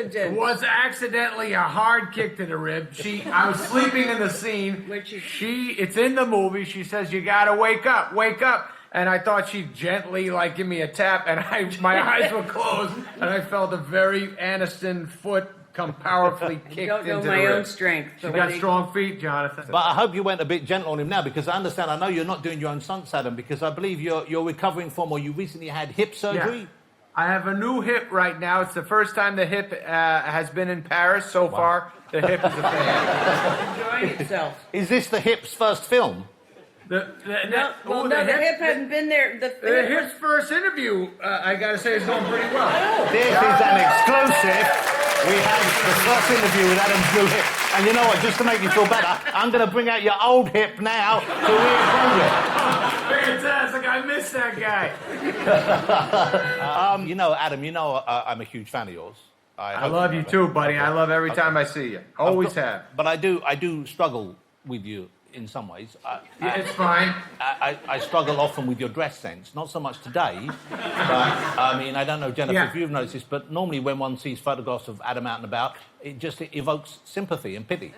accident. It was accidentally a hard kick to the rib. I was sleeping in the scene. It's in the movie. She says, "You gotta wake up, wake up." And I thought she'd gently give me a tap, and my eyes were closed, and I felt a very Aniston foot come powerfully kicked into the rib. Don't know my own strength. She got strong feet, Jonathan. But I hope you went a bit gentle on him now, because I understand. I know you're not doing your own stunts, Adam, because I believe you're recovering from, or you recently had hip surgery. Yeah. I have a new hip right now. It's the first time the hip has been in Paris so far. The hip is a fan. Enjoying itself. Is this the hip's first film? The hip hadn't been there. The hip's first interview, I gotta say, is going pretty well. This is an exclusive. We have the first interview with Adam's new hip. And you know what, just to make you feel better, I'm going to bring out your old hip now to reaffirm it. Fantastic, I miss that guy. You know, Adam, I'm a huge fan of yours. I love you too, buddy. I love every time I see you. Always have. But I do struggle with you in some ways. It's fine. I struggle often with your dress sense. Not so much today, but I mean, I don't know, Jennifer, if you've noticed this, but normally when one sees photographs of Adam out and about, it just evokes sympathy and pity.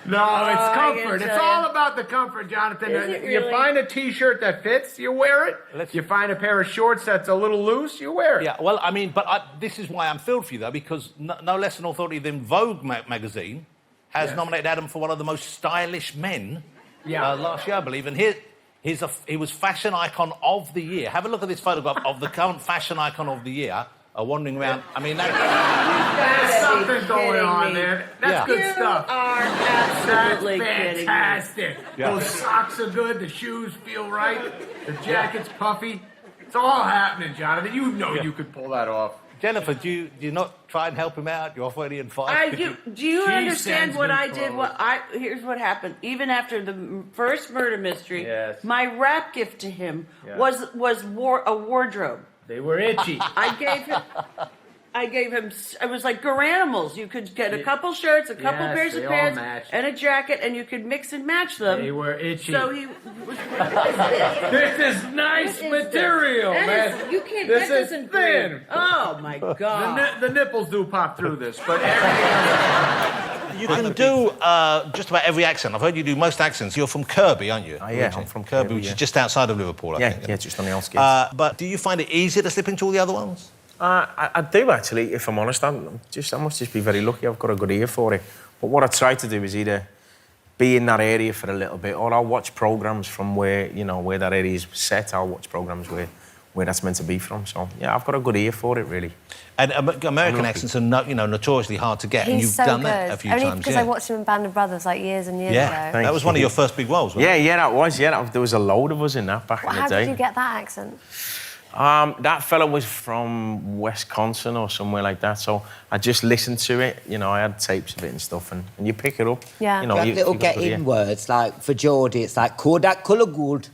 No, it's comfort. It's all about the comfort, Jonathan. Really? You find a T-shirt that fits, you wear it. You find a pair of shorts that's a little loose, you wear it. Yeah, well, I mean, but this is why I'm thrilled for you, though, because no less an authority than Vogue magazine has nominated Adam for one of the most stylish men last year, I believe. And he was fashion icon of the year. Have a look at this photograph of the current fashion icon of the year wandering around. I mean, there's something going on there. That's good stuff. You are absolutely That's fantastic. Those socks are good. The shoes feel right. The jacket's puffy. It's all happening, Jonathan. You know you could pull that off. Jennifer, do you not try and help him out? You're off already in 5. I do. Do you understand what I did? Here's what happened. Even after the first murder mystery, my rap gift to him was a wardrobe. They were itchy. I gave him. It was like Garanimals. You could get a couple shirts, a couple pairs of pants, and a jacket, and you could mix and match them. They were itchy. So he. This is nice material, man. You can't. This that is doesn't thin. breathe. Oh my God. The nipples do pop through this, but everything. You can do just about every accent. I've heard you do most accents. You're from Kirby, aren't you? Oh, yeah, I'm from Kirby, which is just outside of Liverpool, I think. Yeah, just on the outskirts. But do you find it easier to slip into all the other ones? I do, actually, if I'm honest. I must just be very lucky. I've got a good ear for it. But what I try to do is either be in that area for a little bit, or I'll watch programmes from where that area is set. I'll watch programmes where that's meant to be from. So, yeah, I've got a good ear for it, really. And American accents are notoriously hard to get, and you've done that a few times. Only because I watched him in Band of Brothers years and years ago. That was one of your first big roles, wasn't it? Yeah, that was. Yeah, there was a load of us in that back in the day. How did you get that accent? That fella was from Wisconsin or somewhere like that, so I just listened to it. I had tapes of it and stuff, and you pick it up. Yeah. You have little get-in words, like for Geordie, it's like Kodak colour gold.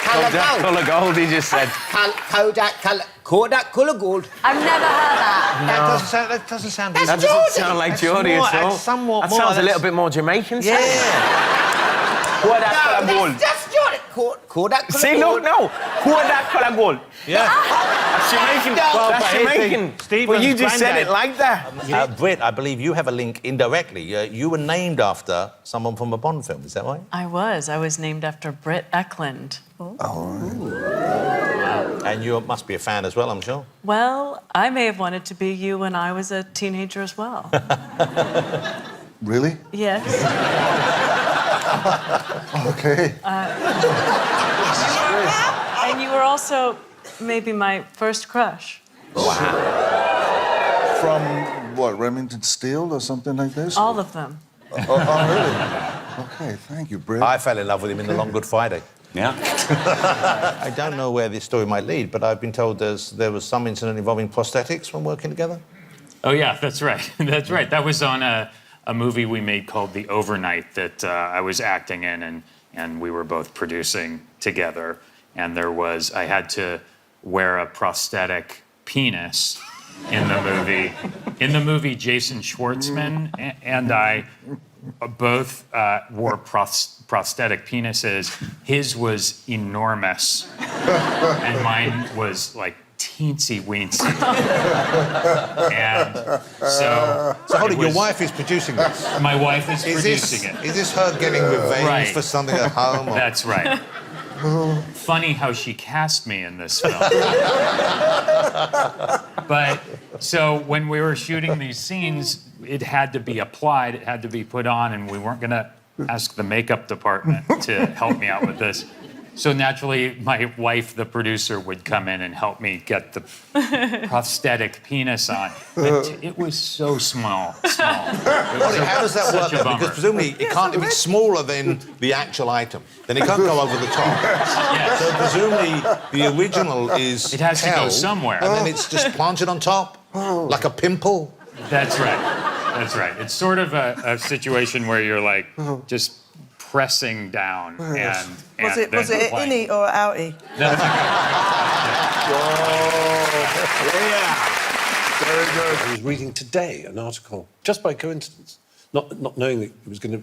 Kodak colour gold, he just said. Kodak colour gold. I've never heard that. That doesn't sound That's That doesn't sound like Geordie at all. Somewhat that sounds a little bit more Jamaican. Yeah. Kodak colour gold. That's Geordie. Kodak colour See, gold. look, no. Kodak colour gold. Yeah. That's Jamaican. That's Jamaican. Well, you just said it like that. Britt, I believe you have a link indirectly. You were named after someone from a Bond film, is that right? I was named after Britt Eklund. And you must be a fan as well, I'm sure. Well, I may have wanted to be you when I was a teenager as well. Really? Yes. Okay. And you were also maybe my first crush. Wow. From what, Remington Steele or something like this? All of them. Oh, really? Okay, thank you, Britt. I fell in love with him in The Long Good Friday. Yeah. I don't know where this story might lead, but I've been told there was some incident involving prosthetics when working together. Oh, yeah, that's right. That's right. That was on a movie we made called The Overnight that I was acting in, and we were both producing together. And I had to wear a prosthetic penis in the movie. In the movie, Jason Schwartzman and I both wore prosthetic penises. His was enormous, and mine was like teensy weensy. And so hold it, your wife is producing this? My wife is producing it. Is this her getting revenge for something at home? Or? That's right. Funny how she cast me in this film. But so when we were shooting these scenes, it had to be applied, it had to be put on, and we weren't going to ask the makeup department to help me out with this. So naturally, my wife, the producer, would come in and help me get the prosthetic penis on. But it was so small. How does that work? Because presumably it can't, if it's smaller than the actual item, then it can't go over the top. Yes. So presumably the original is it has to go somewhere. And then it's just planted on top, like a pimple. That's right. That's right. It's sort of a situation where you're like just pressing down and was it innie or outie? That's Very good. I was reading today an article, just by coincidence, not knowing that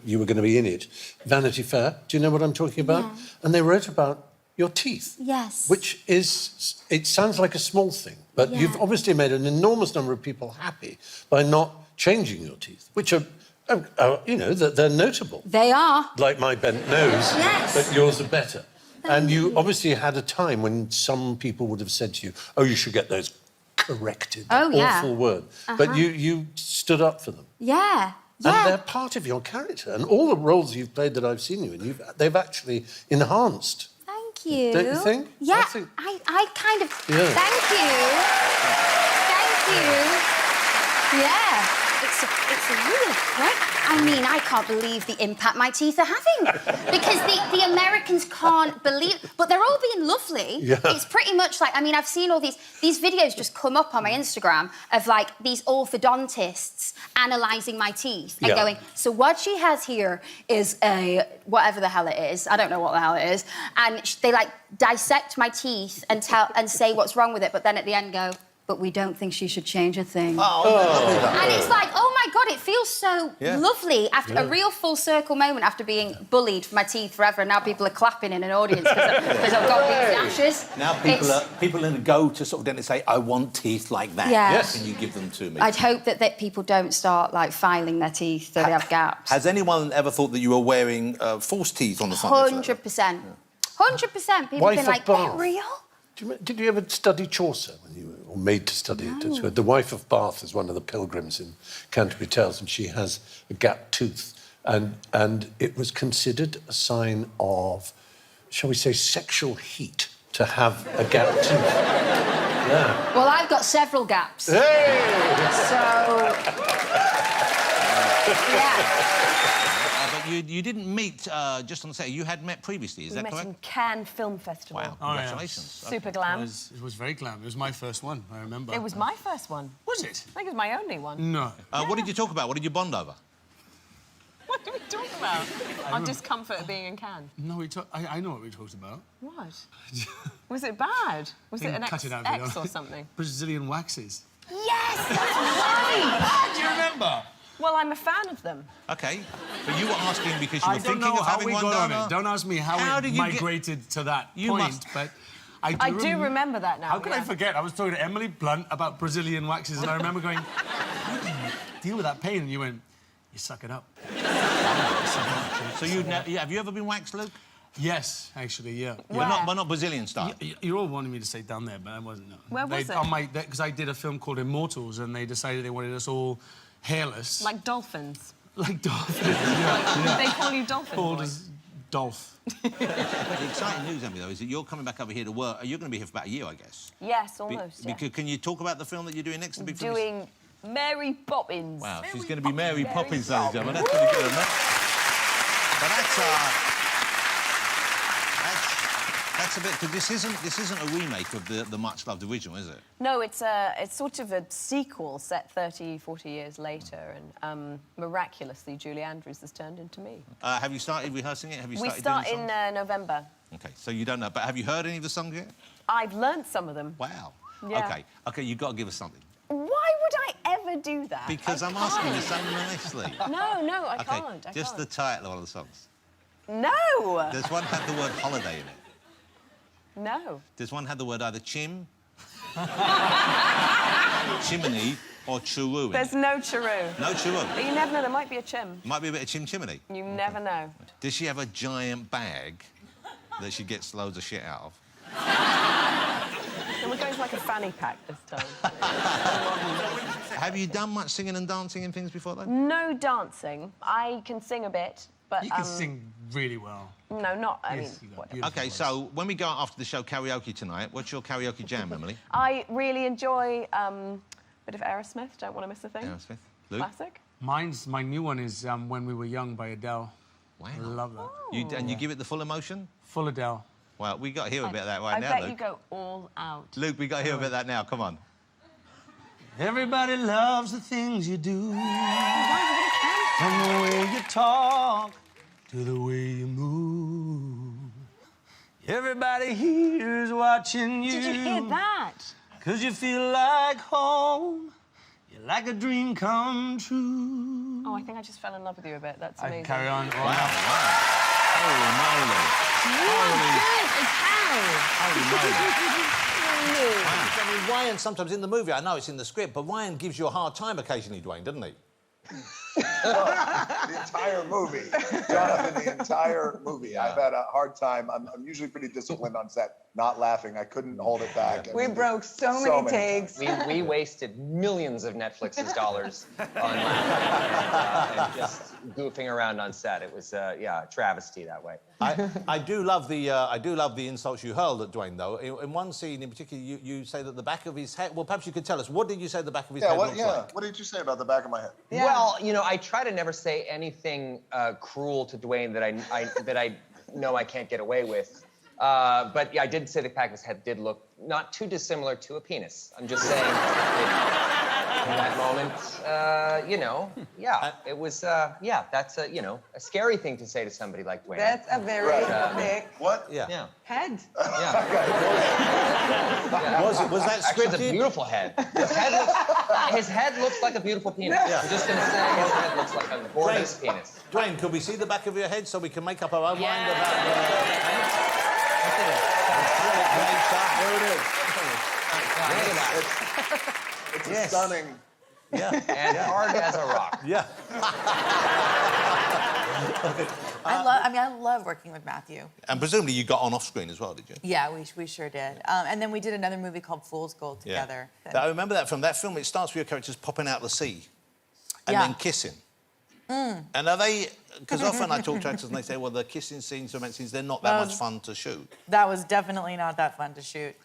you were going to be in it. Vanity Fair. Do you know what I'm talking about? Yeah. And they wrote about your teeth. Yes. Which is, it sounds like a small thing, but you've obviously made an enormous number of people happy by not changing your teeth, which are, you know, they're notable. They are. Like my bent nose, Yes. but yours are better. And you obviously had a time when some people would have said to you, oh, you should get those corrected. Oh, yeah. Awful word. But you stood up for them. Yeah. And they're part of your character. And all the roles you've played that I've seen you in, they've actually enhanced. Thank you. Don't you think? Yeah, I I kind of... Yeah. Thank you. Yeah. It's a real great... I mean, I can't believe the impact my teeth are having. Because the Americans can't believe... But they're all being lovely. Yeah. It's pretty much like... I mean, I've seen all these videos just come up on my Instagram of, like, these orthodontists analysing my teeth and going, so what she has here is a... whatever the hell it is. I don't know what the hell it is. And they, like, dissect my teeth and say what's wrong with it, but then at the end go... but we don't think she should change a thing. And it's like, oh my God, it feels so lovely after a real full circle moment after being bullied for my teeth forever, and now people are clapping in an audience because I've got these dashes. Now people are go to sort of dentists say, I want teeth like that. Yeah. Yes. Can you give them to me? I'd hope that people don't start, like, filing their teeth so they have gaps. Has anyone ever thought that you were wearing false teeth on the front? 100%. 100%. People have been like, they're real? Did you ever study Chaucer when you were made to study it? The wife of Bath is one of the pilgrims in Canterbury Tales, and she has a gap tooth. And it was considered a sign of, shall we say, sexual heat to have a gap tooth. Yeah. Well, I've got several gaps. Hey! So... yeah. But you didn't meet just on the set. You had met previously, is that correct? We met in Cannes Film Festival. Wow, congratulations. Super glam. It was very glam. It was my first one, I remember. It was my first one. Was it? I think it was my only one. No. What did you talk about? What did you bond over? What did we talk about? Our discomfort of being in Cannes. No, I know what we talked about. What? Was it bad? Was it an Cut it out, X or something? Brazilian waxes. Yes, that's right! Do you remember? Well, I'm a fan of them. OK. But you were asking because you were thinking of having one done? Don't ask me how it migrated to that point, but... I do remember that now. How can I forget? I was talking to Emily Blunt about Brazilian waxes, and I remember going, how do you deal with that pain? And you went, you suck it up. So have you ever been waxed, Luke? Yes, actually, yeah. But not Brazilian style? You're all wanting me to say down there, but I wasn't, no. Where was it? Because I did a film called Immortals, and they decided they wanted us all hairless. Like dolphins? Like dolphins, yeah. They call you dolphin Called boy. as Dolph. The exciting news, Emily, though, is that you're coming back over here to work. You're going to be here for about a year, I guess. Yes, almost, yeah. Can you talk about the film that you're doing next? The big film? Doing Mary Poppins. Wow, she's going to be Mary Poppins, ladies and gentlemen. That's pretty good, isn't it? But that's a bit, because this isn't a remake of the much-loved original, is it? No, it's sort of a sequel set 30, 40 years later, and miraculously, Julie Andrews has turned into me. Have you started rehearsing it? We start in November. OK, so you don't know, but have you heard any of the songs yet? I've learnt some of them. Wow. Yeah. OK, you've got to give us something. What? would I ever do that? Because I'm asking you so nicely. No, I Okay, can't. I just can't. the title of one of the songs. No! Does one have the word holiday in it? No. Does one have the word either chimney, or churu in There's it? no churu. No churu? But you never know, there might be a chim. Might be a bit of chimney. You never know. Does she have a giant bag that she gets loads of shit out of? And we're going for like a fanny pack this time. Have you done much singing and dancing and things before, though? No dancing. I can sing a bit, but... You can sing really well. No, not... I mean, Yes, you got whatever. beautiful OK, voice. so when we go out after the show karaoke tonight, what's your karaoke jam, Emily? I really enjoy a bit of Aerosmith, Don't Want to Miss a Thing. Aerosmith. Luke? Classic. My new one is When We Were Young by Adele. Wow. I love that. And you give it the full emotion? Full Adele. Well, we got to hear a bit of that right I now, bet Luke. you go all out. Luke, we got to hear a bit of that now. Come on. Everybody loves the things you do. From the way you talk to the way you move. Everybody here is watching you. Did you hear that? 'Cause you feel like home. You're like a dream come true. Oh, I think I just fell in love with you a bit. That's I amazing. can carry on. Wow. Holy moly. Holy moly. I mean, Ryan, sometimes in the movie, I know it's in the script, but Ryan gives you a hard time occasionally, Dwayne, doesn't he? The entire movie. Jonathan, the entire movie. I've had a hard time. I'm usually pretty disciplined on set, not laughing. I couldn't hold it back. We broke so many takes. We wasted millions of Netflix's dollars on laughing and just goofing around on set. It was, a travesty that way. I do love the insults you hurled at Dwayne, though. In one scene in particular, you say that the back of his head... Well, perhaps you could tell us. What did you say the back of his head looks like? What did you say about the back of my head? Well, I try to never say anything cruel to Dwayne that I know I can't get away with. But yeah, I did say the back of his head did look not too dissimilar to a penis. I'm just saying, in that moment, it was, that's a scary thing to say to somebody like Dwayne. That's a very thick What? Yeah. head. Was that Actually, scripted? it's a beautiful head. His head looks like a beautiful penis. I'm just going to say his head looks like a gorgeous penis. Dwayne, could we see the back of your head so we can make up our own mind about There it is. Look at that. It's stunning. Yeah. And hard as a rock. Yeah. I love working with Matthew. And presumably you got on off screen as well, did you? Yeah, we sure did. And then we did another movie called Fool's Gold together. I remember that from that film. It starts with your characters popping out of the sea and then kissing. And are they... Because often I talk to actors and they say, well, the kissing scenes, romantic scenes, they're not that much fun to shoot. That was definitely not that fun to shoot.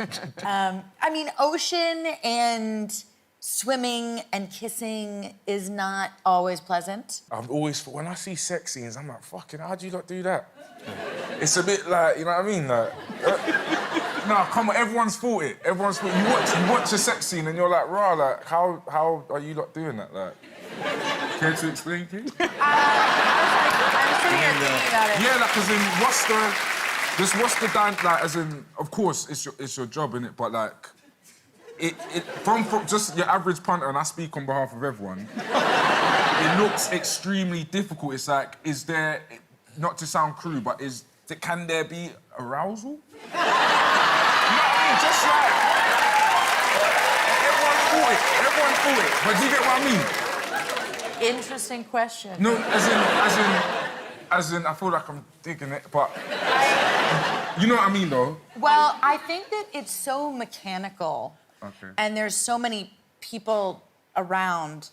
Ocean and swimming and kissing is not always pleasant. I've always thought, when I see sex scenes, I'm like, fucking, how do you not do that? It's a bit like, you know what I mean? Like, no, come on, everyone's thought it. Everyone's thought you watch a sex scene and you're like, rah, like, how are you not doing that? Like, care to explain, please? I'm sitting here thinking about it. Yeah, like, as in, what's the like, as in, of course, it's your job, innit? But like, from just your average punter, and I speak on behalf of everyone, it looks extremely difficult. It's like, is there, not to sound crude, but can there be arousal? You know what I mean? Just like, everyone thought it, but do you get what I mean? Interesting question. No, as in, I feel like I'm digging it, but you know what I mean, though? Well, I think that it's so mechanical, and there's so many people around,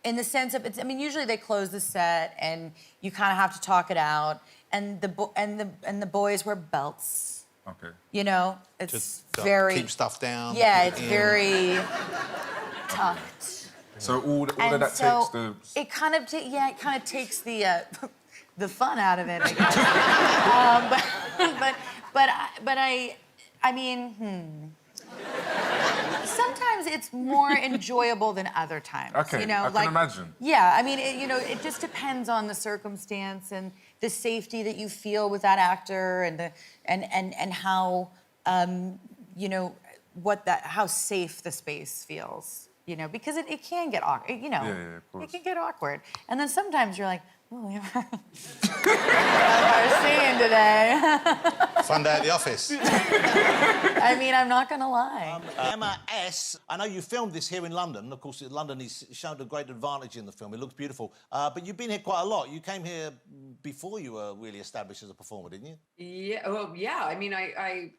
in the sense of usually they close the set and you kind of have to talk it out, and the boys wear belts. Okay. You know, it's Just very keep stuff down. Yeah, it's very tucked. So all of that so takes the... It kind of takes the the fun out of it, I guess. Sometimes it's more enjoyable than other times. Okay, I can imagine. Yeah, it just depends on the circumstance and the safety that you feel with that actor and how how safe the space feels. you know, because it can get awkward, you know. Yeah, of course. It can get awkward. And then sometimes you're like, oh, we have our scene today. Fun day at the office. I mean, I'm not going to lie. Emma S., I know you filmed this here in London. Of course, London is shown a great advantage in the film. It looks beautiful. But you've been here quite a lot. You came here before you were really established as a performer, didn't you? Yeah, well, yeah. I mean, I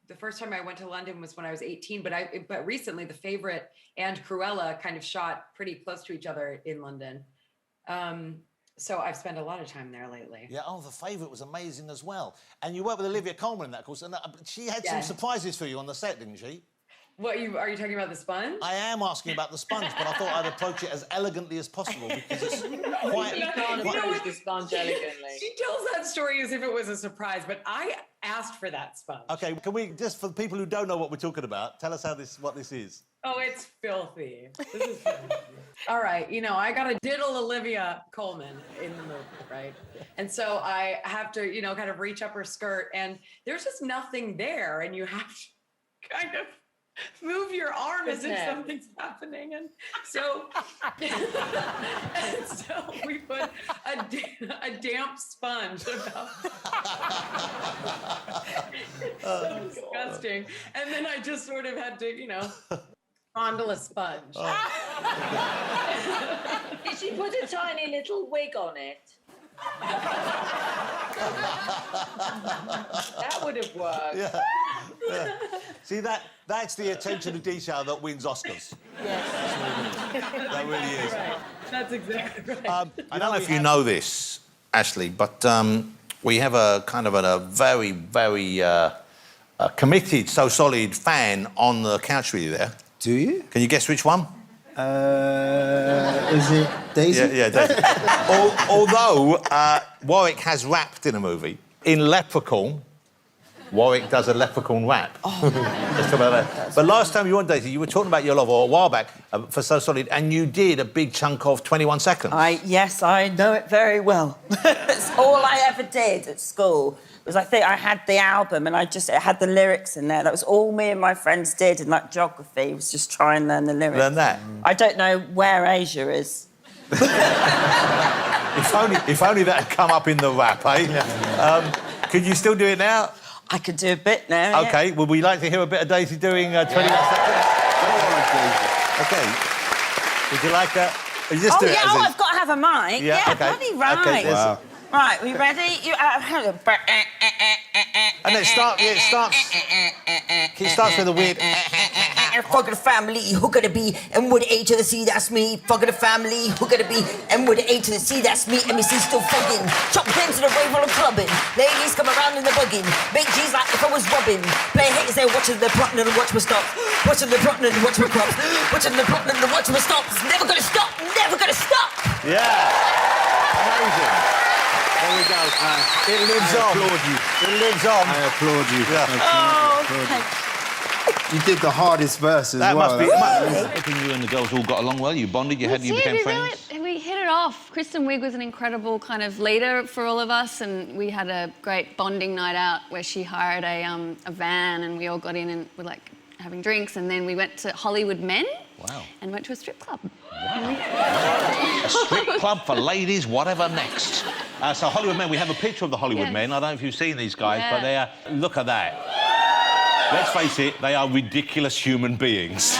the first time I went to London was when I was 18, but recently The Favourite and Cruella kind of shot pretty close to each other in London. So I've spent a lot of time there lately. Yeah, The Favourite was amazing as well. And you worked with Olivia Colman in that, of course, and she had some surprises for you on the set, didn't she? What, are you talking about the sponge? I am asking about the sponge, but I thought I'd approach it as elegantly as possible because it's quite... You can't approach the sponge elegantly. She tells that story as if it was a surprise, but I asked for that sponge. OK, can we, just for the people who don't know what we're talking about, tell us what this is. Oh, it's filthy. This is filthy. All right, you know, I got to diddle Olivia Colman in the movie, right? And so I have to, you know, kind of reach up her skirt, and there's just nothing there, and you have to kind of move your arm as if something's happening. And so, we put a damp sponge about it's so disgusting. And then I just sort of had to, you know, fondle a sponge. Did she put a tiny little wig on it? That would have worked. Yeah. Yeah. See, that's the attention to detail that wins Oscars. Yes. That really is. Right. That's exactly right. I don't know if you know this, Ashley, but we have a kind of a very, very committed, so solid fan on the couch with you there. Do you? Can you guess which one? Is it Daisy? Yeah, Daisy. Although Warwick has rapped in a movie. In Leprechaun, Warwick does a leprechaun rap. Just about that. But last time you were on, Daisy, you were talking about your love, or a while back, for So Solid, and you did a big chunk of 21 Seconds. Yes, I know it very well. That's all I ever did at school. Was I think I had the album and it had the lyrics in there. That was all me and my friends did in like geography, was just try and learn the lyrics. Learn that? I don't know where Asia is. If only that had come up in the rap, eh? Could you still do it now? I could do a bit now. OK, would we like to hear a bit of Daisy doing 21 Seconds? OK. Would you like that? You just do it as I've got to have a mic. Yeah, okay. Bloody right. Okay, wow. Right, we ready? And it starts with a weird... Fucking family, who could it be? M with A to the C, that's me. Fucking the family, who could it be? M with A to the C, that's me. MEC still fucking. Chop pins to the rave while I'm clubbing. Ladies come around in the bugging. Make G's like if I was robbing. Play haters there, watching the plot and watch my stops. Watching the plot and watch my crops. Watching the plot and watch my stops. Never gonna stop, never gonna stop. Yeah. Amazing. There we go. It lives on. I applaud you. It lives on. I applaud you. Yeah. Oh, you did the hardest verse as that well. I think you and the girls all got along well. You bonded, you became friends. We hit it off. Kristen Wiig was an incredible kind of leader for all of us, and we had a great bonding night out where she hired a van, and we all got in and were like having drinks, and then we went to Hollywood Men. Wow. And went to a strip club. Wow. A strip club for ladies, whatever next. So Hollywood Men, we have a picture of the Hollywood Men. I don't know if you've seen these guys, but they are... Look at that. Let's face it, they are ridiculous human beings.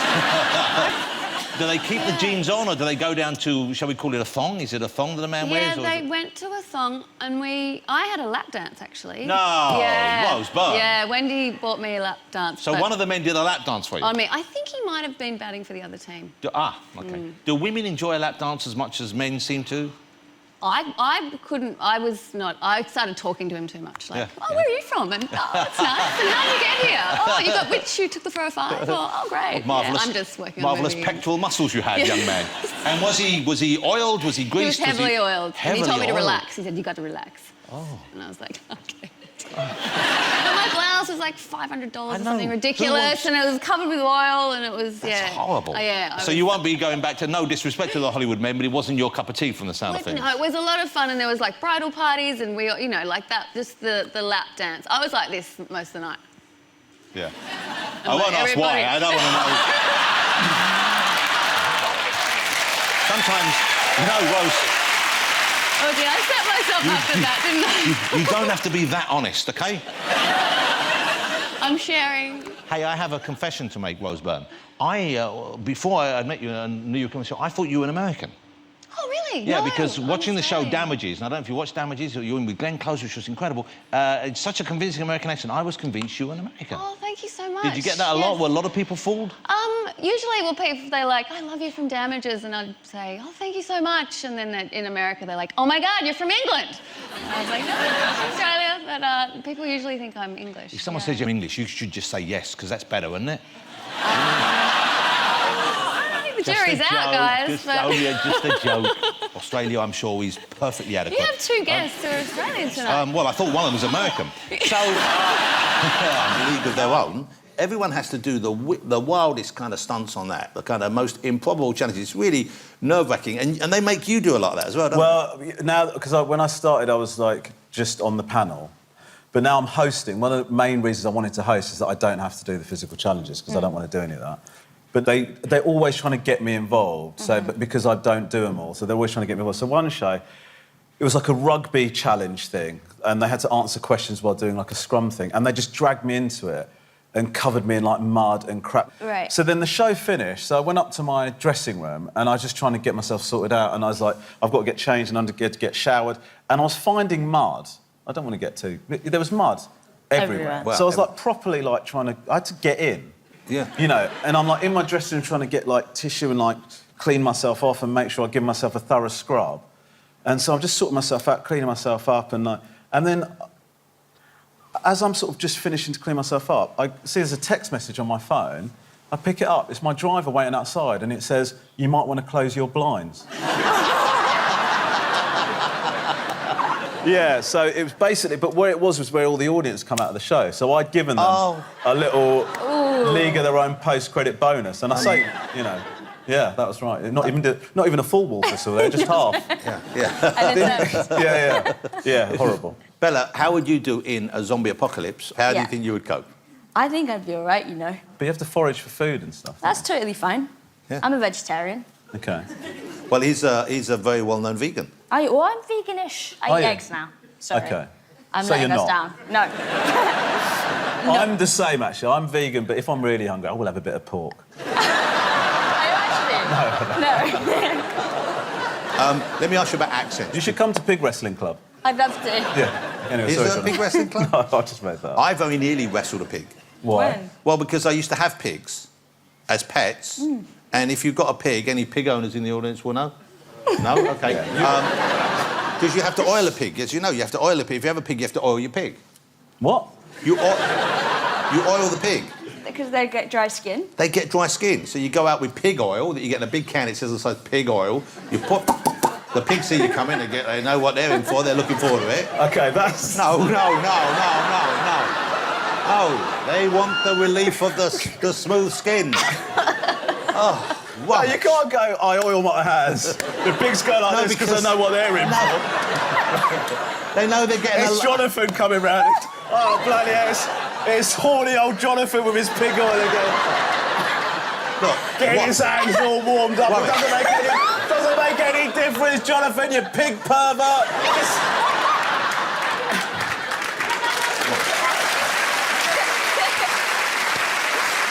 Do they keep the jeans on, or do they go down to, shall we call it a thong? Is it a thong that a man wears? Yeah, they went to a thong, and I had a lap dance, actually. No! Yeah. Rosebud. Yeah, Wendy bought me a lap dance. So one of the men did a lap dance for you? On me. I think he might have been batting for the other team. OK. Do women enjoy a lap dance as much as men seem to? I couldn't, I started talking to him too much. Like, Yeah. where are you from? And, that's nice. And how did you get here? Oh, you got which you took the 405? Oh, great. Marvellous, yeah, I'm just working on marvellous moving. pectoral muscles you had, young man. And was he oiled? Was he greased? He was heavily oiled. And he told me to oiled? relax. He said, you got to relax. Oh. And I was like, OK. And my blouse was like $500 or something ridiculous, and it was covered with oil, and it was, That's horrible. So was, you won't be going back to, no disrespect to the Hollywood Men, but it wasn't your cup of tea from the sound of things. No, it was a lot of fun, and there was like bridal parties, and we, you know, like that, just the lap dance. I was like this most of the night. Yeah. I won't ask why. I don't want to know. sometimes, you know, Rose... Okay, I set myself up for that, didn't I? You don't have to be that honest, OK? I'm sharing. Hey, I have a confession to make, Rose Byrne. Before I met you and knew you were coming to the show, I thought you were an American. Oh, really? Yeah, No, because watching I'm the show Australian. Damages, and I don't know if you watched Damages, or you were in with Glenn Close, which was incredible. It's such a convincing American accent. I was convinced you were an American. Oh, thank you so much. Did you get that a lot? Yes. Were a lot of people fooled? Usually, well, people, they're like, I love you from Damages, and I'd say, oh, thank you so much. And then in America, they're like, oh my God, you're from England. And I was like, no, I'm Australia, but people usually think I'm English. If someone says you're English, you should just say yes, because that's better, isn't it? I think the jury's out, guys. Just a joke. Australia, I'm sure, is perfectly adequate. You have two guests who are Australian tonight. Well, I thought one of them was American. So, in league of their own, everyone has to do the wildest kind of stunts on that, the kind of most improbable challenges. It's really nerve-wracking, and they make you do a lot of that as well, don't they? Now, because when I started, I was, like, just on the panel. But now I'm hosting. One of the main reasons I wanted to host is that I don't have to do the physical challenges, because I don't want to do any of that. But they're always trying to get me involved, but because I don't do them all, so they're always trying to get me involved. So one show, it was like a rugby challenge thing, and they had to answer questions while doing like a scrum thing, and they just dragged me into it and covered me in like mud and crap. Right. So then the show finished, so I went up to my dressing room, and I was just trying to get myself sorted out, and I was like, I've got to get changed and get showered, and I was finding mud. I don't want to get too... There was mud everywhere. Well, so I was like properly like trying to... I had to get in. Yeah. You know, and I'm like in my dressing room trying to get like tissue and like clean myself off and make sure I give myself a thorough scrub. And so I'm just sorting myself out, cleaning myself up, and then as I'm sort of just finishing to clean myself up, I see there's a text message on my phone. I pick it up. It's my driver waiting outside, and it says, "You might want to close your blinds." Yeah, so it was basically... But where it was where all the audience come out of the show. So I'd given them a little League of Their Own post-credit bonus. And I say, you know, yeah, that was right. Not even a full wall whistle there, just half. Yeah, horrible. Bella, how would you do in a zombie apocalypse? How do you think you would cope? I think I'd be all right, you know. But you have to forage for food and stuff. That's totally fine. Yeah. I'm a vegetarian. OK. Well, he's a very well-known vegan. I'm veganish. I eat eggs now. Sorry. OK. I'm so letting you're us not. down. No. I'm the same, actually. I'm vegan, but if I'm really hungry, I will have a bit of pork. No. Let me ask you about accents. You should come to Pig Wrestling Club. I'd love to. Yeah. Anyway, Is sorry, there a John. pig wrestling club? No, I just made that up. I very nearly wrestled a pig. Why? When? Well, because I used to have pigs as pets, and if you've got a pig, any pig owners in the audience will know. No? OK. Because you have to oil a pig. As you know, you have to oil a pig. If you have a pig, you have to oil your pig. What? You oil the pig. Because they get dry skin. They get dry skin. So you go out with pig oil that you get in a big can. It says the size pig oil. You put... The pigs see you come in and they know what they're in for. They're looking forward to it. OK, that's... No. They want the relief of the smooth skin. Oh, wow. No, you can't go, I oil my hands. The pigs go like this because they know what they're in for. They know they're getting... It's Jonathan coming round. Oh, bloody hell. It's horny old Jonathan with his pig oil again. Look, getting his hands all warmed up. It doesn't make any difference, Jonathan, you pig pervert.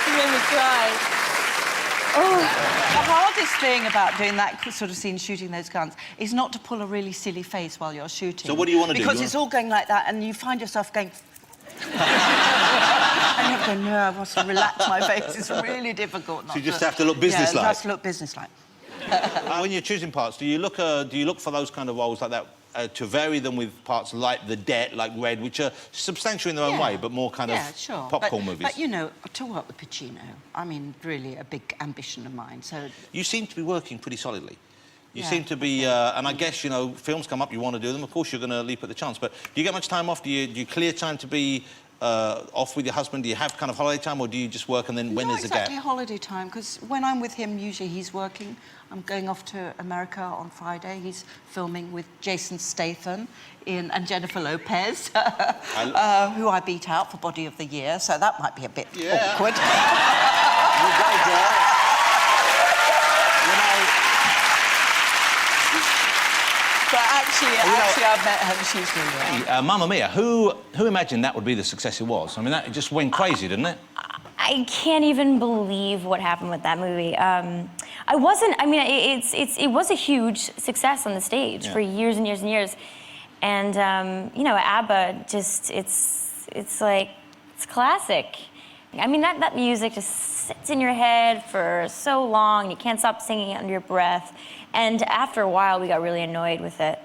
You made me cry. The hardest thing about doing that sort of scene, shooting those guns, is not to pull a really silly face while you're shooting. So what do you want to do? Because it's all going like that, and you find yourself going... and you have to go, no, I want to relax my face. It's really difficult not So you just have to look businesslike. Yeah, you have to look businesslike. When you're choosing parts, do you look for those kind of roles like that to vary them with parts like The Debt, like Red, which are substantial in their own way, but more kind of popcorn movies? But, you know, to work with Pacino, I mean, really a big ambition of mine, so... You seem to be working pretty solidly. You seem to be... and I guess, you know, films come up, you want to do them, of course you're going to leap at the chance, but do you get much time off? Do you clear time to be off with your husband? Do you have kind of holiday time, or do you just work and then when there's a gap? Not exactly holiday time, because when I'm with him, usually he's working. I'm going off to America on Friday. He's filming with Jason Statham and Jennifer Lopez, who I beat out for Body of the Year, so that might be a bit awkward. I've met her and she's really Hey, Mamma Mia, who imagined that would be the success it was? I mean, that it just went crazy, didn't it? I can't even believe what happened with that movie. I mean, it was a huge success on the stage for years and years and years. And, you know, ABBA just, it's classic. I mean, that music just sits in your head for so long. You can't stop singing it under your breath. And after a while, we got really annoyed with it,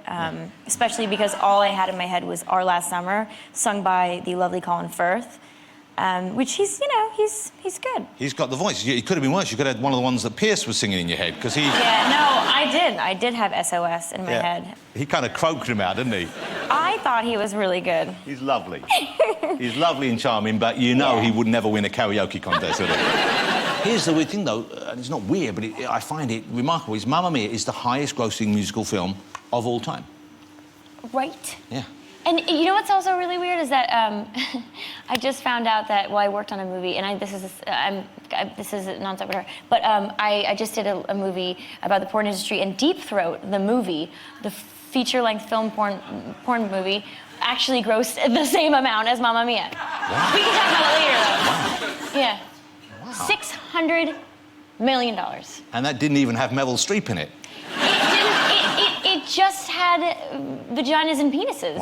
especially because all I had in my head was Our Last Summer, sung by the lovely Colin Firth. Which he's good. He's got the voice. He could have been worse. You could have had one of the ones that Pierce was singing in your head, because he... Yeah, no, I did have SOS in my head. He kind of croaked him out, didn't he? I thought he was really good. He's lovely. He's lovely and charming, but you know he would never win a karaoke contest, would he? Here's the weird thing, though, and it's not weird, but I find it remarkable, is Mamma Mia is the highest-grossing musical film of all time. Right. Yeah. And you know what's also really weird is that I just found out that, well, I worked on a movie, and this is a non-sequitur, but I just did a movie about the porn industry, and Deep Throat, the movie, the feature-length film porn movie, actually grossed the same amount as Mamma Mia. Wow. We can talk about it later, though. Yeah. Wow. $600 million. And that didn't even have Meryl Streep in it. It just had vaginas and penises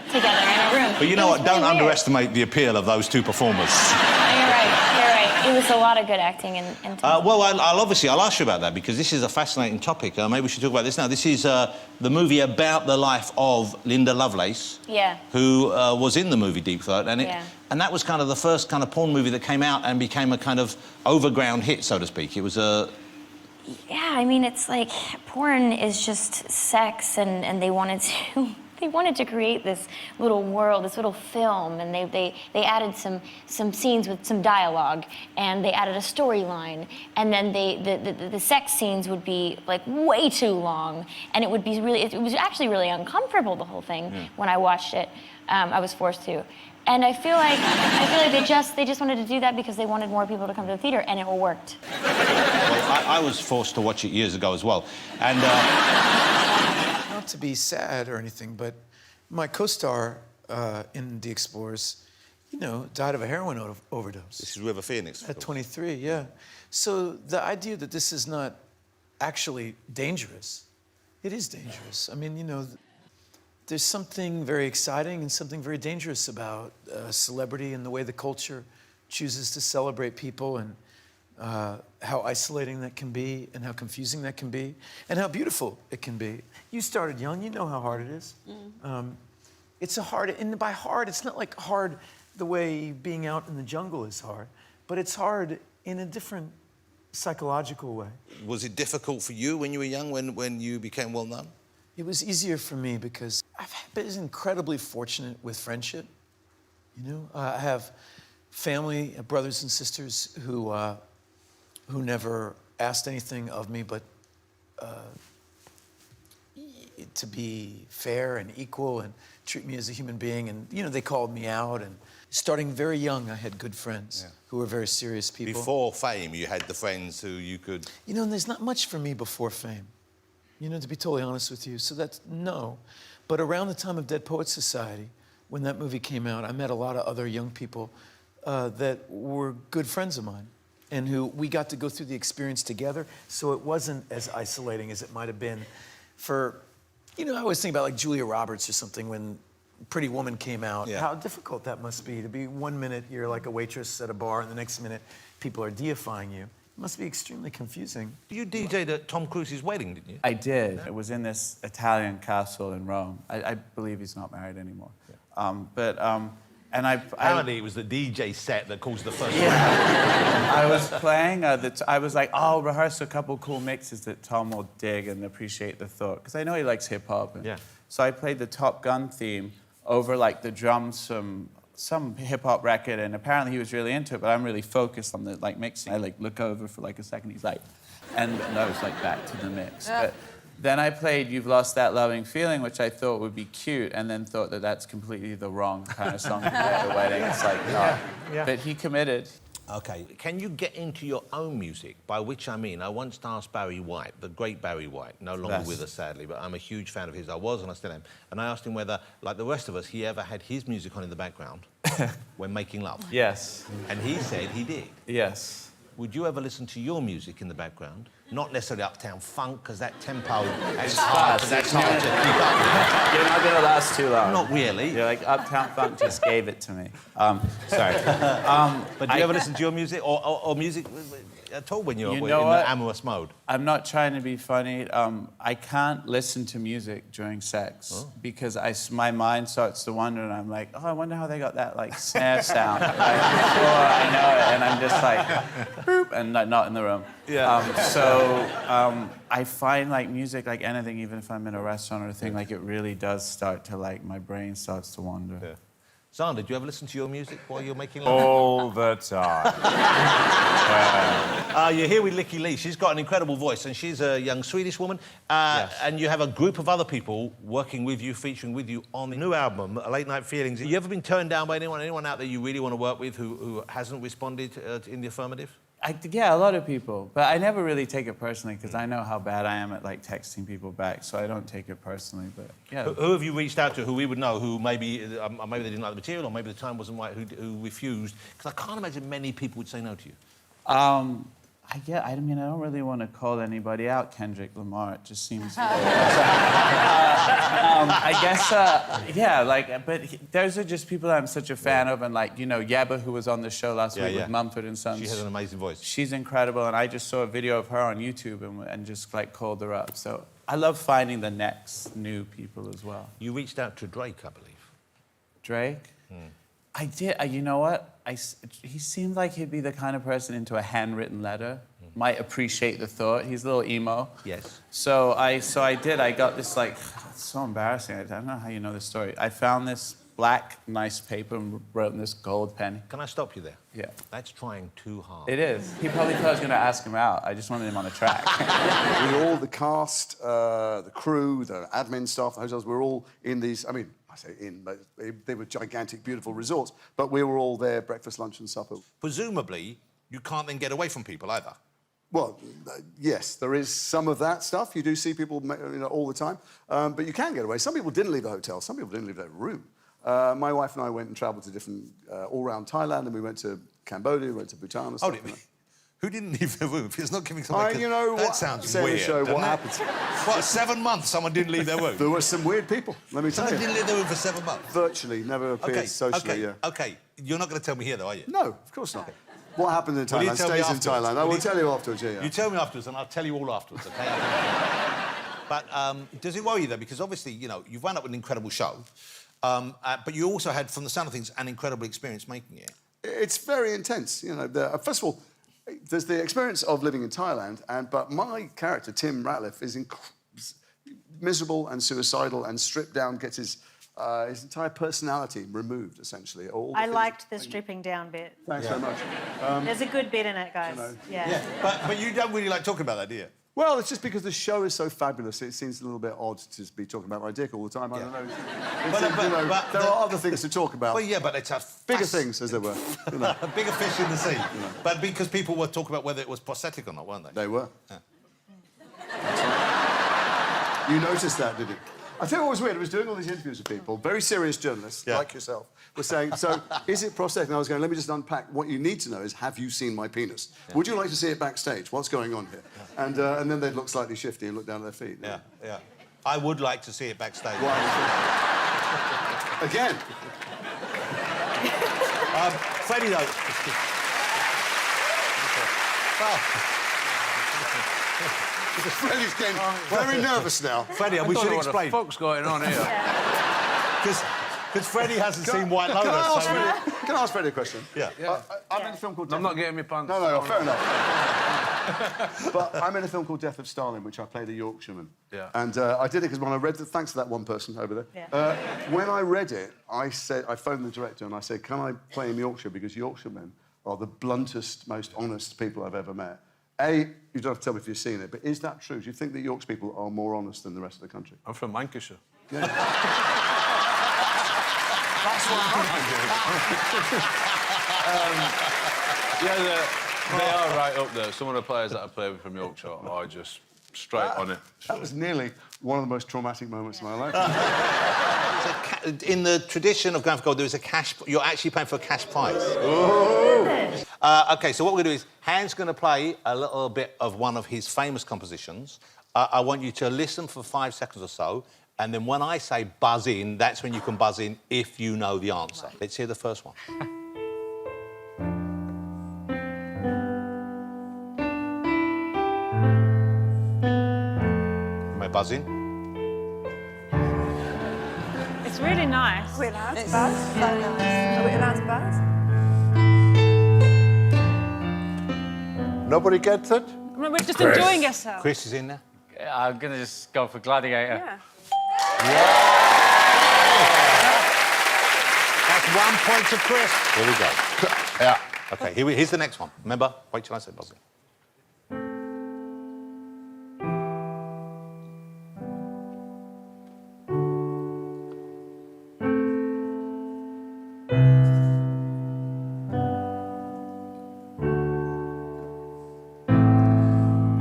together in a room. But you know what? Don't underestimate the appeal of those two performers. You're right. It was a lot of good acting and well, I'll ask you about that, because this is a fascinating topic. Maybe we should talk about this now. This is the movie about the life of Linda Lovelace, who was in the movie Deep Throat, and that was kind of the first kind of porn movie that came out and became a kind of overground hit, so to speak. It was a... Yeah, I mean, it's like porn is just sex, and they wanted to create this little world, this little film, and they added some scenes with some dialogue, and they added a storyline, and then the sex scenes would be like way too long, and it was actually really uncomfortable, the whole thing. When I watched it. I was forced to. And I feel like they just wanted to do that because they wanted more people to come to the theater, and it worked. Well, I was forced to watch it years ago as well, and not to be sad or anything, but my co-star in The Explorers, died of a heroin overdose. This is River Phoenix. At 23, yeah. So the idea that this is not actually dangerous, it is dangerous. I mean, there's something very exciting and something very dangerous about celebrity and the way the culture chooses to celebrate people, and how isolating that can be, and how confusing that can be, and how beautiful it can be. You started young, you know how hard it is. It's a hard, and by hard, it's not like hard the way being out in the jungle is hard, but it's hard in a different psychological way. Was it difficult for you when you were young, when you became well-known? It was easier for me because I've been incredibly fortunate with friendship. I have family, brothers and sisters who never asked anything of me but to be fair and equal and treat me as a human being. And, they called me out. And starting very young, I had good friends who were very serious people. Before fame, you had the friends who you could... And there's not much for me before fame. To be totally honest with you. So that's no. But around the time of Dead Poets Society, when that movie came out, I met a lot of other young people that were good friends of mine, and who we got to go through the experience together, so it wasn't as isolating as it might have been for, I always think about like Julia Roberts or something when Pretty Woman came out. Yeah. How difficult that must be to be 1 minute you're like a waitress at a bar, and the next minute people are deifying you. It must be extremely confusing. You DJ'd at Tom Cruise's wedding, didn't you? I did. It was in this Italian castle in Rome. I believe he's not married anymore. Yeah. Apparently it was the DJ set that caused the first. I was playing. I was like, I'll rehearse a couple cool mixes that Tom will dig and appreciate the thought, because I know he likes hip hop. So I played the Top Gun theme over like the drums from some hip-hop record, and apparently he was really into it, but I'm really focused on the mixing. I look over for a second, he's like, and I was back to the mix. But then I played You've Lost That Loving Feeling, which I thought would be cute, and then thought that that's completely the wrong kind of song to play at a wedding. It's like, no. But he committed. Okay, can you get into your own music? By which I mean, I once asked Barry White, the great Barry White, no longer Yes. with us sadly, but I'm a huge fan of his. I was and I still am. And I asked him whether, like the rest of us, he ever had his music on in the background when making love. Yes. And he said he did. Yes. Would you ever listen to your music in the background? Not necessarily Uptown Funk, because that tempo is It's hard. fast. That's hard to keep up with. You're not gonna last too long. Not really. You're like, Uptown Funk just gave it to me. Sorry. But do you ever listen to your music or music at all when you're You in know what? the amorous mode? I'm not trying to be funny. I can't listen to music during sex because my mind starts to wander and I'm like, oh, I wonder how they got that like snare sound like, before I know it, and I'm just like, boop, and not in the room. Yeah. So I find like music, like anything, even if I'm in a restaurant or a thing, like it really does start to like my brain starts to wander. Yeah. Sander, do you ever listen to your music while you're making love? All the time. You're here with Licky Lee. She's got an incredible voice, and she's a young Swedish woman. And you have a group of other people working with you, featuring with you on the new album, Late Night Feelings. Have you ever been turned down by anyone out there you really want to work with who hasn't responded in the affirmative? Yeah, a lot of people. But I never really take it personally because I know how bad I am at like texting people back, so I don't take it personally. But yeah. Who have you reached out to who we would know who maybe they didn't like the material or maybe the time wasn't right, who refused? Because I can't imagine many people would say no to you. I mean, I don't really want to call anybody out, Kendrick Lamar. It just seems... I guess, but those are just people I'm such a fan of, and like, you know, Yeba, who was on the show last week with Mumford and Sons. She has an amazing voice. She's incredible, and I just saw a video of her on YouTube and just, like, called her up. So I love finding the next new people as well. You reached out to Drake, I believe. Drake? I did. You know what? He seemed like he'd be the kind of person into a handwritten letter. Might appreciate the thought. He's a little emo. Yes. So I did. I got this like, it's so embarrassing. I don't know how you know this story. I found this black, nice paper and wrote in this gold pen. Can I stop you there? Yeah. That's trying too hard. It is. He probably thought I was going to ask him out. I just wanted him on the track. We were all the cast, the crew, the admin staff, the hotels. We were all in these. I mean, I say in, but they were gigantic, beautiful resorts. But we were all there, breakfast, lunch, and supper. Presumably, you can't then get away from people either. Well, yes, there is some of that stuff. You do see people all the time, but you can get away. Some people didn't leave the hotel. Some people didn't leave their room. My wife and I went and travelled to different, all around Thailand, and we went to Cambodia, we went to Bhutan and stuff. Who didn't leave their room? If it's not giving something... you know that what? sounds Say weird, the show, doesn't what it? happens? What, 7 months someone didn't leave their room? There were some weird people, let me tell you. Someone didn't leave their room for 7 months? Virtually, never appeared socially, yeah. OK, you're not going to tell me here, though, are you? No, of course not. What happened in Will you Thailand tell me stays in afterwards? Thailand. I will tell you afterwards, yeah. You tell me afterwards, and I'll tell you all afterwards, OK? But does it worry you, though? Because obviously, you know, you've wound up with an incredible show, but you also had, from the sound of things, an incredible experience making it. It's very intense, you know. First of all, there's the experience of living in Thailand, but my character, Tim Ratliff, is miserable and suicidal and stripped down, gets his entire personality removed, essentially. I liked the stripping down bit. Thanks very much. There's a good bit in it, guys. Yeah. But you don't really like talking about that, do you? Well, it's just because the show is so fabulous, it seems a little bit odd to be talking about my dick all the time. I don't know. There are other things to talk about. Well, yeah, but it's a... Bigger things, as there were. You know. Bigger fish in the sea. But because people were talking about whether it was prosthetic or not, weren't they? They were. Yeah. You noticed that, did you? I tell you what was weird, I was doing all these interviews with people, very serious journalists, like yourself, were saying, so, is it prosthetic? And I was going, let me just unpack. What you need to know is, have you seen my penis? Yeah. Would you like to see it backstage? What's going on here? Yeah. And then they'd look slightly shifty and look down at their feet. Yeah, yeah. I would like to see it backstage. Again. Freddie, though... Freddie's getting very nervous now. Freddie, we should explain. What the fuck's going on here? Because Freddie hasn't seen White Lotus. Can I ask Freddie a question? Yeah. I'm in a film called... I'm not getting my pants. No, fair enough. But I'm in a film called Death of Stalin, which I played a Yorkshireman. Yeah. And I did it because when I read it... Thanks to that one person over there. Yeah. When I read it, I phoned the director and I said, can I play in Yorkshire? Because Yorkshiremen are the bluntest, most honest people I've ever met. You don't have to tell me if you've seen it, but is that true? Do you think that Yorkshire people are more honest than the rest of the country? I'm from Lancashire. Yeah. That's what Yeah, they are right up there. Some of the players that I play with from Yorkshire are just straight on it. That was nearly one of the most traumatic moments of my life. In the tradition of going for gold, there is a cash... You're actually paying for a cash prize. OK, so what we're going to do is, Han's going to play a little bit of one of his famous compositions. I want you to listen for 5 seconds or so, and then when I say buzz in, that's when you can buzz in if you know the answer. Right. Let's hear the first one. You may buzz in. It's really nice. Are we allowed to buzz? So nice. Are we allowed to buzz? Nobody gets it? We're just enjoying yourself. Chris is in there. I'm going to just go for Gladiator. Yeah. That's 1 point to Chris. Here we go. Yeah. OK, here's the next one. Remember, wait till I say buzz in.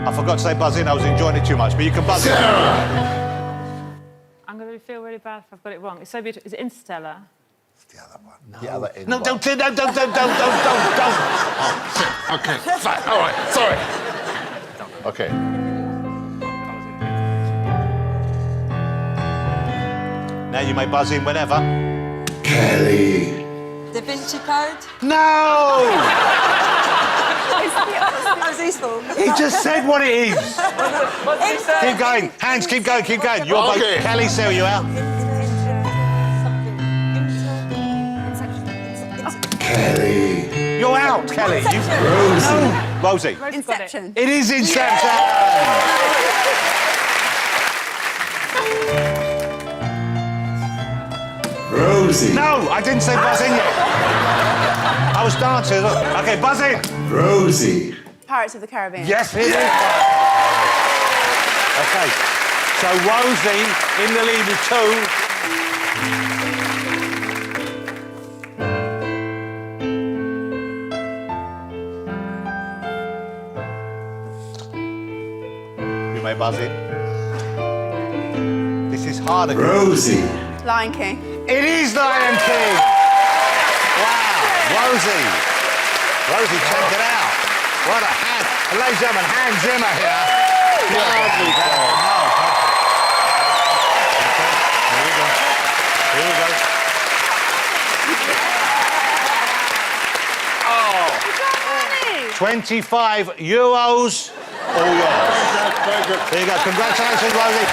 I forgot to say buzz in, I was enjoying it too much, but you can buzz in. I'm going to feel really bad if I've got it wrong. It's so beautiful. Is it Interstellar? The other end. No, don't. OK, fine. All right, sorry. OK. Now you may buzz in whenever. Kelly. Da Vinci Code? No! He just said what it is. What's he say? Keep going. Hands, keep going, keep going. You're both. Kelly, Sarah, you out? Kelly. You're out, Kelly. Rosie. No. Rosie. Inception. It is Inception. Rosie. No, I didn't say buzz in yet. I was dancing. OK, buzz in. Rosie. Pirates of the Caribbean. Yes, it is. OK, so Rosie in the lead with 2. You may buzz in. This is harder. Rosie. Lion King. It is Lion King. Wow, Rosie. Rosie, check it out. What a hand. Ladies and gentlemen, Hans Zimmer here. Lovely. Here we go. Oh. 25 euros. All yours. There you go. Congratulations, Rosie.